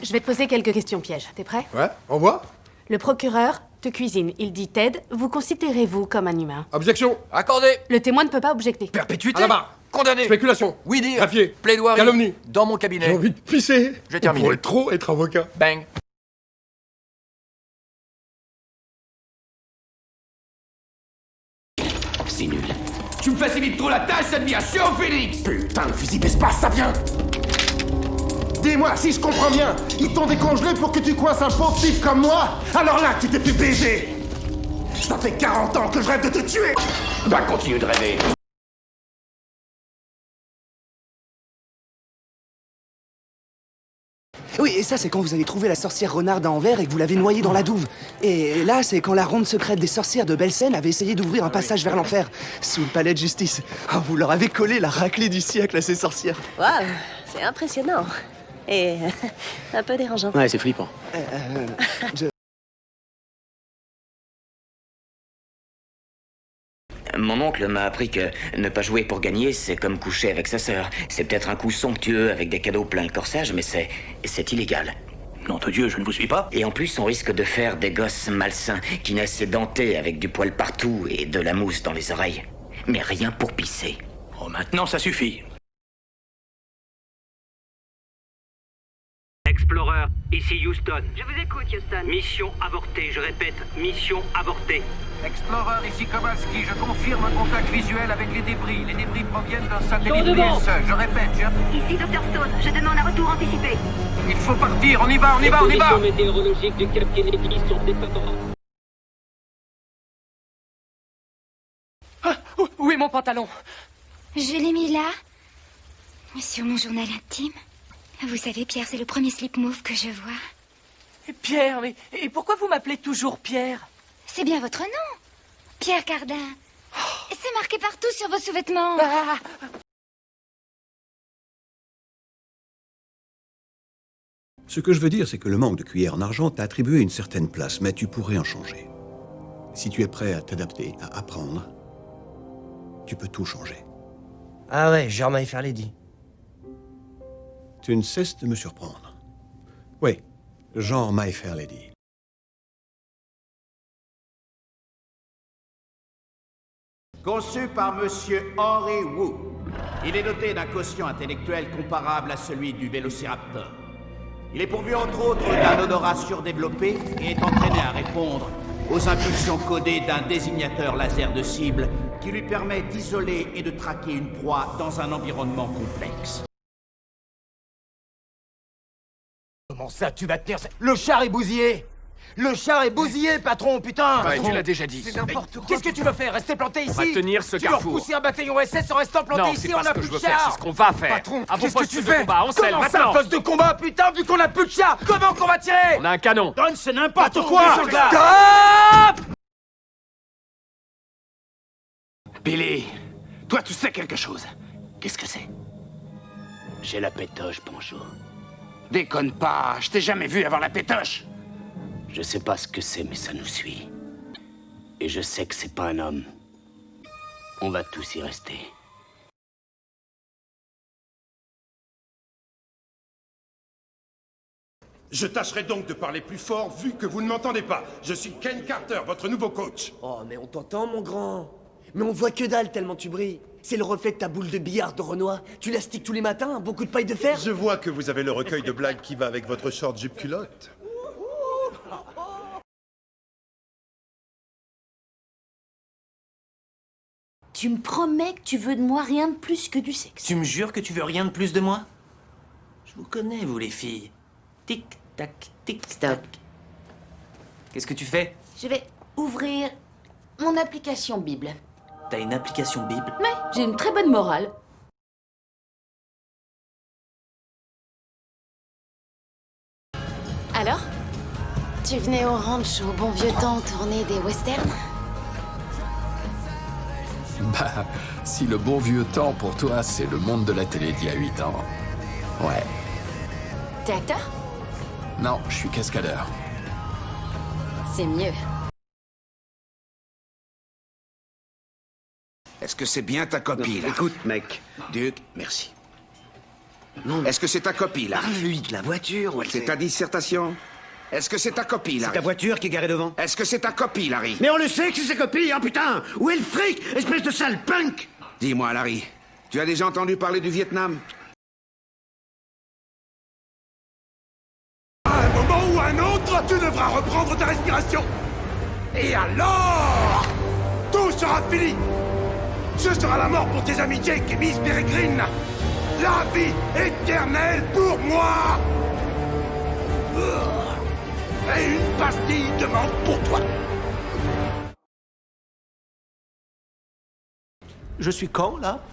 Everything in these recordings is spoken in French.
Je vais te poser quelques questions pièges. T'es prêt? Ouais, au revoir. Le procureur te cuisine. Il dit Ted, vous considérez-vous comme un humain? Objection. Accordé. Le témoin ne peut pas objecter. Perpétuité. À la barre. Condamné. Spéculation. Oui dire. Greffier. Plaidoirie. Calomnie. Dans mon J'ai cabinet. envie de pisser. J'ai terminé. On pourrait trop être avocat. Bang. C'est nul. Tu me facilites trop la tâche, admiration, Félix! Putain, le fusil d'espace, ça vient! Dis-moi, si je comprends bien, ils t'ont décongelé pour que tu coinces un pauvre type comme moi? Alors là, tu t'es plus baiser! Ça fait 40 ans que je rêve de te tuer! Bah, continue de rêver. Oui, et ça, c'est quand vous avez trouvé la sorcière renarde à Anvers et que vous l'avez noyée dans la douve. Et là, c'est quand la ronde secrète des sorcières de Belsen avait essayé d'ouvrir un passage vers l'enfer, sous le palais de justice. Oh, vous leur avez collé la raclée du siècle à ces sorcières. Waouh, c'est impressionnant. Et un peu dérangeant. Ouais, c'est flippant. Mon oncle m'a appris que ne pas jouer pour gagner, c'est comme coucher avec sa sœur. C'est peut-être un coup somptueux avec des cadeaux plein le corsage, mais c'est illégal. Nom de Dieu, je ne vous suis pas. Et en plus, on risque de faire des gosses malsains qui naissent édentés avec du poil partout et de la mousse dans les oreilles. Mais rien pour pisser. Oh, maintenant, ça suffit. Explorer, ici Houston. Je vous écoute, Houston. Mission abortée, je répète, mission abortée. Explorer, ici Kowalski, je confirme un contact visuel avec les débris. Les débris proviennent d'un satellite devant. seul. Je répète, Ici Dr Stone, je demande un retour anticipé. Il faut partir, on y va, on y va, on y Les va! conditions météorologiques du Cap Kennedy sont défavorables. Ah, où est mon pantalon? Je l'ai mis là, sur mon journal intime. Vous savez, Pierre, c'est le premier slip move que je vois. Pierre, mais et pourquoi vous m'appelez toujours Pierre? C'est bien votre nom, Pierre Cardin. C'est marqué partout sur vos sous-vêtements. Ah. Ce que je veux dire, c'est que le manque de cuillère en argent t'a attribué une certaine place, mais tu pourrais en changer. Si tu es prêt à t'adapter, à apprendre, tu peux tout changer. Ah ouais, genre My Fair Lady. Tu ne cesses de me surprendre. Oui, genre My Fair Lady. Conçu par Monsieur Henry Wu. Il est doté d'un quotient intellectuel comparable à celui du Vélociraptor. Il est pourvu entre autres d'un odorat surdéveloppé et est entraîné à répondre aux impulsions codées d'un désignateur laser de cible qui lui permet d'isoler et de traquer une proie dans un environnement complexe. Comment ça, tu vas tenir ça? Le char est bousillé! Le char est bousillé, patron, putain! Ouais, tu l'as déjà dit. C'est n'importe quoi! Qu'est-ce que tu veux faire? Rester planté ici? On va tenir ce carrefour. Tu veux repousser un bataillon SS en restant planté Non, ici? c'est On pas a ce que plus je veux de faire, char! c'est ce qu'on va faire. Patron, À vos qu'est-ce que postes tu de fais? combat, on scelle, Comment ça, maintenant. poste de combat, putain, vu qu'on a plus de char? Comment qu'on va tirer? On a un canon. Donne, c'est n'importe quoi! Stop! Billy, toi tu sais quelque chose. Qu'est-ce que c'est? J'ai la pétoche, Pancho. Déconne pas, je t'ai jamais vu avoir la pétoche. Je sais pas ce que c'est, mais ça nous suit. Et je sais que c'est pas un homme. On va tous y rester. Je tâcherai donc de parler plus fort vu que vous ne m'entendez pas. Je suis Ken Carter, votre nouveau coach. Oh, mais on t'entend, mon grand. Mais on voit que dalle tellement tu brilles. C'est le reflet de ta boule de billard de Renoir. Tu la sticks tous les matins, beaucoup de paille de fer. Je vois que vous avez le recueil de blagues qui va avec votre short jupe culotte. Tu me promets que tu veux de moi rien de plus que du sexe. Tu me jures que tu veux rien de plus de moi? Je vous connais, vous les filles. Tic-tac, tic-tac. Qu'est-ce que tu fais? Je vais ouvrir mon application Bible. T'as une application Bible? Ouais, j'ai une très bonne morale. Alors? Tu venais au ranch au bon vieux temps tourner des westerns? Bah, si le bon vieux temps pour toi, c'est le monde de la télé d'il y a 8 ans. Ouais. T'es acteur? Non, je suis cascadeur. C'est mieux. Est-ce que c'est bien ta copie, là? Écoute, mec. Duke, merci. Non. Est-ce que c'est ta copie, là? Parle-lui de la voiture, Walter. C'est ta dissertation? Est-ce que c'est ta copie, Larry? C'est ta voiture qui est garée devant. Est-ce que c'est ta copie, Larry? Mais on le sait que c'est sa copie, hein, putain! Où est le fric, espèce de sale punk? Dis-moi, Larry, tu as déjà entendu parler du Vietnam? À un moment ou à un autre, tu devras reprendre ta respiration. Et alors, tout sera fini. Ce sera la mort pour tes amis Jake et Miss Peregrine. La vie éternelle pour moi. Et une pastille de menthe pour toi. Je suis quand, là?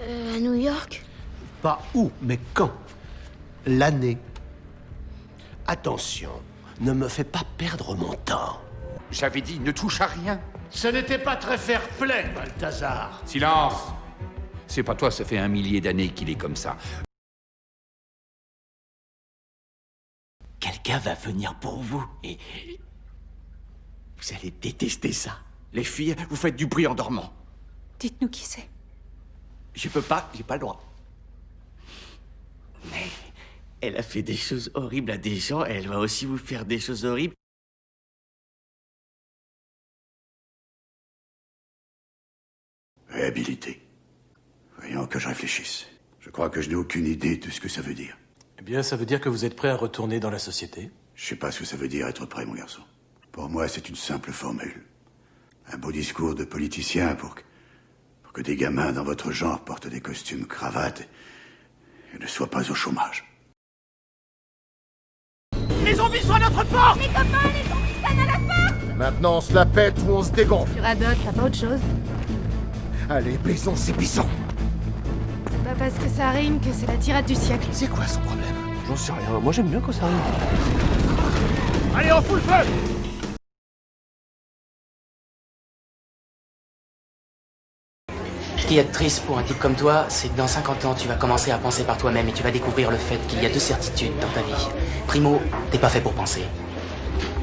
À New York. Pas où, mais quand? L'année. Attention, ne me fais pas perdre mon temps. J'avais dit, ne touche à rien. Ce n'était pas très fair-play, Balthazar. Silence. C'est pas toi, ça fait 1 millier d'années qu'il est comme ça. Quelqu'un va venir pour vous et... vous allez détester ça. Les filles, vous faites du bruit en dormant. Dites-nous qui c'est. Je peux pas, j'ai pas le droit. Mais elle a fait des choses horribles à des gens, et elle va aussi vous faire des choses horribles. Réhabilité. Voyons que je réfléchisse. Je crois que je n'ai aucune idée de ce que ça veut dire. Eh bien, ça veut dire que vous êtes prêt à retourner dans la société? Je sais pas ce que ça veut dire être prêt, mon garçon. Pour moi, c'est une simple formule. Un beau discours de politicien pour que des gamins dans votre genre portent des costumes cravates et ne soient pas au chômage. Les zombies sont à notre porte. Les copains, les zombies sonnent à la porte. Maintenant, on se la pète ou on se dégonfle. Tu radotes, t'as pas autre chose? Allez, baisons ces bisons. C'est pas parce que ça rime que c'est la tirade du siècle. C'est quoi son problème? J'en sais rien, moi j'aime bien quand ça arrive. Allez, on fout le feu. Ce qu'il y a de triste pour un type comme toi, c'est que dans 50 ans, tu vas commencer à penser par toi-même et tu vas découvrir le fait qu'il y a 2 certitudes dans ta vie. Primo, t'es pas fait pour penser.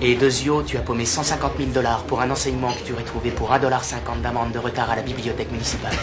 Et deuxio, tu as paumé 150 000 $ pour un enseignement que tu aurais trouvé pour $1,50 d'amende de retard à la bibliothèque municipale.